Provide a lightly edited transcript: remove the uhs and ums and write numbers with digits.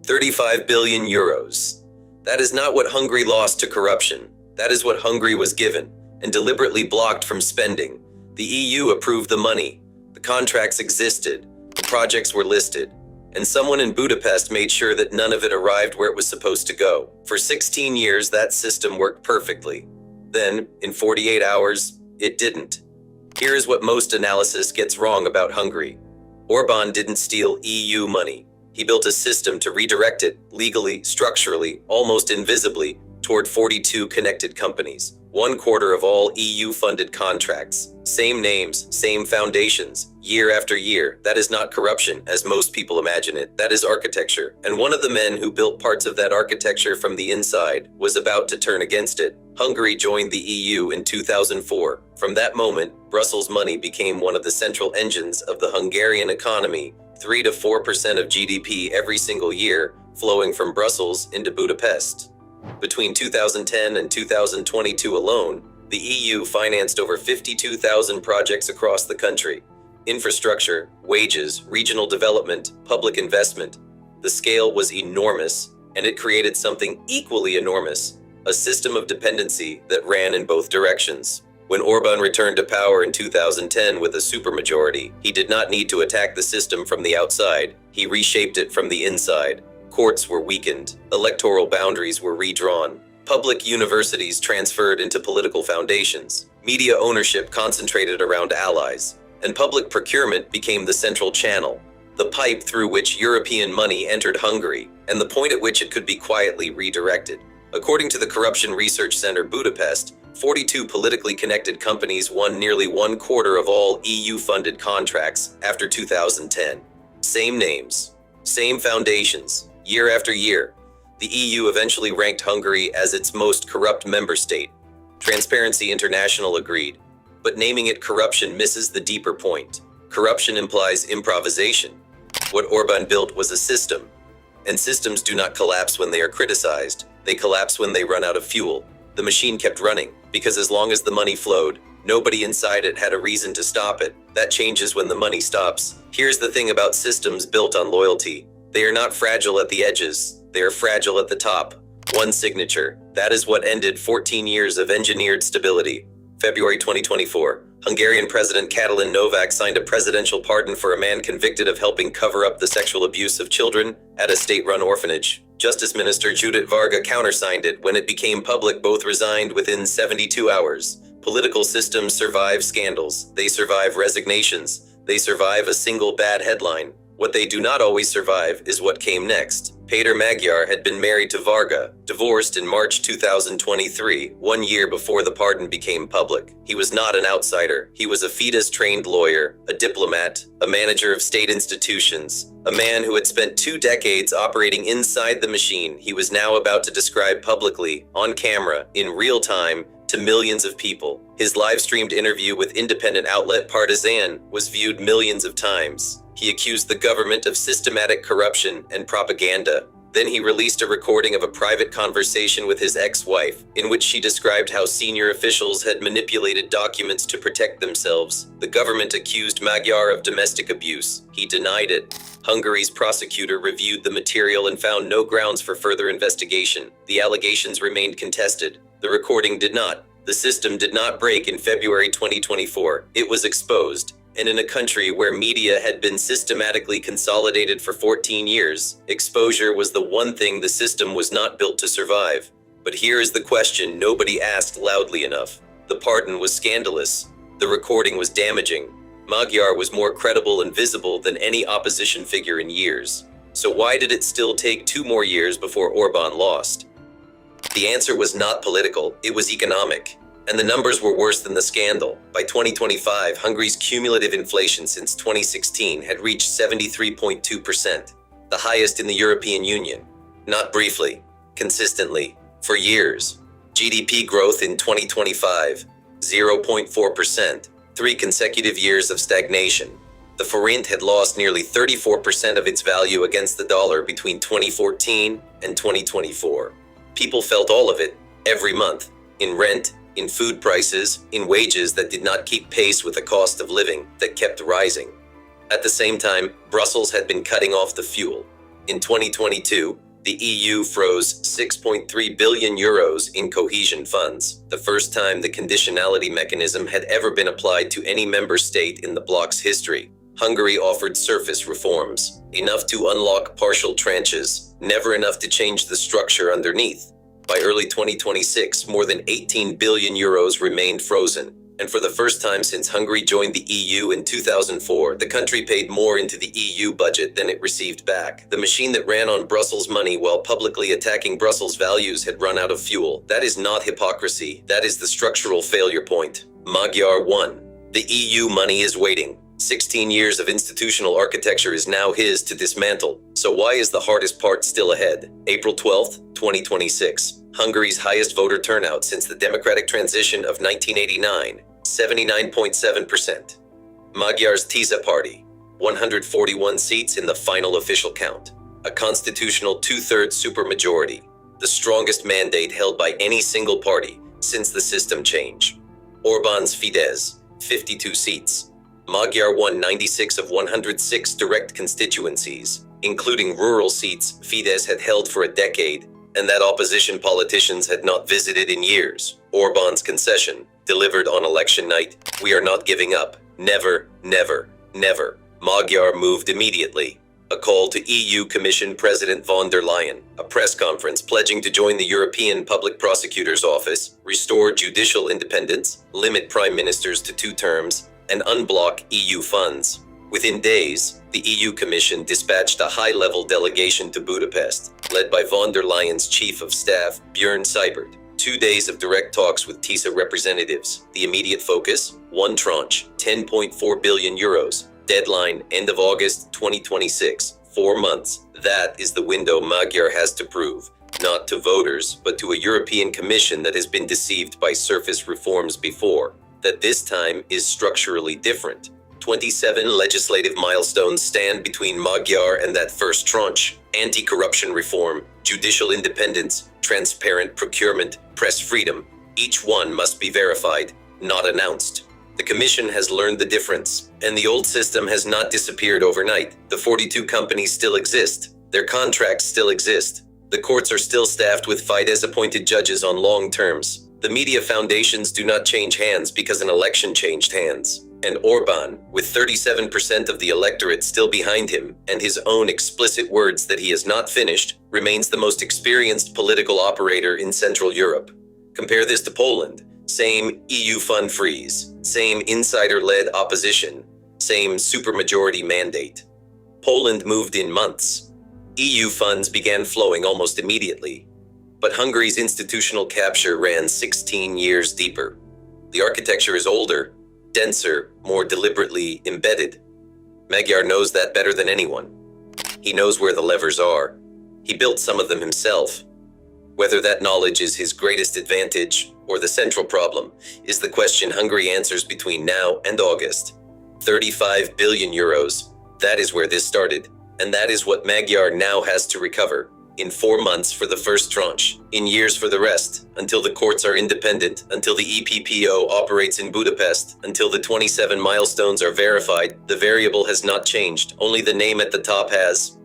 35 billion euros. That is not what Hungary lost to corruption. That is what Hungary was given and deliberately blocked from spending. The EU approved the money. The contracts existed. The projects were listed. And someone in Budapest made sure that none of it arrived where it was supposed to go. For 16 years, that system worked perfectly. Then, in 48 hours, it didn't. Here is what most analysis gets wrong about Hungary. Orban didn't steal EU money. He built a system to redirect it, legally, structurally, almost invisibly, toward 42 connected companies. 1/4 of all EU-funded contracts. Same names, same foundations, year after year. That is not corruption, as most people imagine it. That is architecture. And one of the men who built parts of that architecture from the inside was about to turn against it. Hungary joined the EU in 2004. From that moment, Brussels money became one of the central engines of the Hungarian economy. 3 to 4% of GDP every single year, flowing from Brussels into Budapest. Between 2010 and 2022 alone, the EU financed over 52,000 projects across the country. Infrastructure, wages, regional development, public investment. The scale was enormous, and it created something equally enormous, a system of dependency that ran in both directions. When Orban returned to power in 2010 with a supermajority, he did not need to attack the system from the outside. He reshaped it from the inside. Courts were weakened, electoral boundaries were redrawn, public universities transferred into political foundations, media ownership concentrated around allies, and public procurement became the central channel, the pipe through which European money entered Hungary, and the point at which it could be quietly redirected. According to the Corruption Research Center Budapest, 42 politically connected companies won nearly 1/4 of all EU-funded contracts after 2010. Same names, same foundations. Year after year, the EU eventually ranked Hungary as its most corrupt member state. Transparency International agreed. But naming it corruption misses the deeper point. Corruption implies improvisation. What Orban built was a system. And systems do not collapse when they are criticized. They collapse when they run out of fuel. The machine kept running, because as long as the money flowed, nobody inside it had a reason to stop it. That changes when the money stops. Here's the thing about systems built on loyalty. They are not fragile at the edges, they are fragile at the top. One signature. That is what ended 14 years of engineered stability. February 2024, Hungarian President Katalin Novak signed a presidential pardon for a man convicted of helping cover up the sexual abuse of children at a state-run orphanage. Justice Minister Judith Varga countersigned it. When it became public, both resigned within 72 hours. Political systems survive scandals. They survive resignations. They survive a single bad headline. What they do not always survive is what came next. Péter Magyar had been married to Varga, divorced in March 2023, 1 year before the pardon became public. He was not an outsider. He was a Fidesz-trained lawyer, a diplomat, a manager of state institutions, a man who had spent 2 decades operating inside the machine he was now about to describe publicly, on camera, in real time, to millions of people. His live-streamed interview with independent outlet Partizan was viewed millions of times. He accused the government of systematic corruption and propaganda. Then he released a recording of a private conversation with his ex-wife, in which she described how senior officials had manipulated documents to protect themselves. The government accused Magyar of domestic abuse. He denied it. Hungary's prosecutor reviewed the material and found no grounds for further investigation. The allegations remained contested. The recording did not. The system did not break in February 2024. It was exposed. And in a country where media had been systematically consolidated for 14 years, exposure was the one thing the system was not built to survive. But here is the question nobody asked loudly enough. The pardon was scandalous. The recording was damaging. Magyar was more credible and visible than any opposition figure in years. So why did it still take 2 more years before Orban lost? The answer was not political, it was economic. And the numbers were worse than the scandal. By 2025, Hungary's cumulative inflation since 2016 had reached 73.2%, the highest in the European Union. Not briefly, consistently, for years. GDP growth in 2025, 0.4%, 3 consecutive years of stagnation. The forint had lost nearly 34% of its value against the dollar between 2014 and 2024. People felt all of it, every month, in rent, in food prices, in wages that did not keep pace with the cost of living that kept rising. At the same time, Brussels had been cutting off the fuel. In 2022, the EU froze 6.3 billion euros in cohesion funds, the first time the conditionality mechanism had ever been applied to any member state in the bloc's history. Hungary offered surface reforms, enough to unlock partial tranches, never enough to change the structure underneath. By early 2026, more than 18 billion euros remained frozen. And for the first time since Hungary joined the EU in 2004, the country paid more into the EU budget than it received back. The machine that ran on Brussels money while publicly attacking Brussels values had run out of fuel. That is not hypocrisy. That is the structural failure point. Magyar won. The EU money is waiting. 16 years of institutional architecture is now his to dismantle. So why is the hardest part still ahead? April 12th, 2026. Hungary's highest voter turnout since the democratic transition of 1989, 79.7%. Magyar's Tisza party, 141 seats in the final official count. A constitutional two-thirds supermajority, the strongest mandate held by any single party since the system change. Orban's Fidesz, 52 seats. Magyar won 96 of 106 direct constituencies, including rural seats Fidesz had held for a decade and that opposition politicians had not visited in years. Orban's concession, delivered on election night: "We are not giving up. Never, never, never." Magyar moved immediately. A call to EU Commission President von der Leyen, a press conference pledging to join the European Public Prosecutor's Office, restore judicial independence, limit prime ministers to 2 terms, and unblock EU funds. Within days, the EU Commission dispatched a high-level delegation to Budapest, led by von der Leyen's Chief of Staff, Björn Seibert. 2 days of direct talks with Tisza representatives. The immediate focus: 1 tranche, 10.4 billion euros. Deadline: end of August 2026. 4 months. That is the window Magyar has to prove, not to voters, but to a European Commission that has been deceived by surface reforms before, that this time is structurally different. 27 legislative milestones stand between Magyar and that first tranche: anti-corruption reform, judicial independence, transparent procurement, press freedom. Each one must be verified, not announced. The Commission has learned the difference, and the old system has not disappeared overnight. The 42 companies still exist. Their contracts still exist. The courts are still staffed with Fidesz-appointed judges on long terms. The media foundations do not change hands because an election changed hands. And Orban, with 37% of the electorate still behind him, and his own explicit words that he is not finished, remains the most experienced political operator in Central Europe. Compare this to Poland. Same EU fund freeze, same insider-led opposition, same supermajority mandate. Poland moved in months. EU funds began flowing almost immediately. But Hungary's institutional capture ran 16 years deeper. The architecture is older, denser, more deliberately embedded. Magyar knows that better than anyone. He knows where the levers are. He built some of them himself. Whether that knowledge is his greatest advantage or the central problem is the question Hungary answers between now and August. 35 billion euros. That is where this started, and that is what Magyar now has to recover. In 4 months for the first tranche, in years for the rest, until the courts are independent, until the EPPO operates in Budapest, until the 27 milestones are verified. The variable has not changed, only the name at the top has.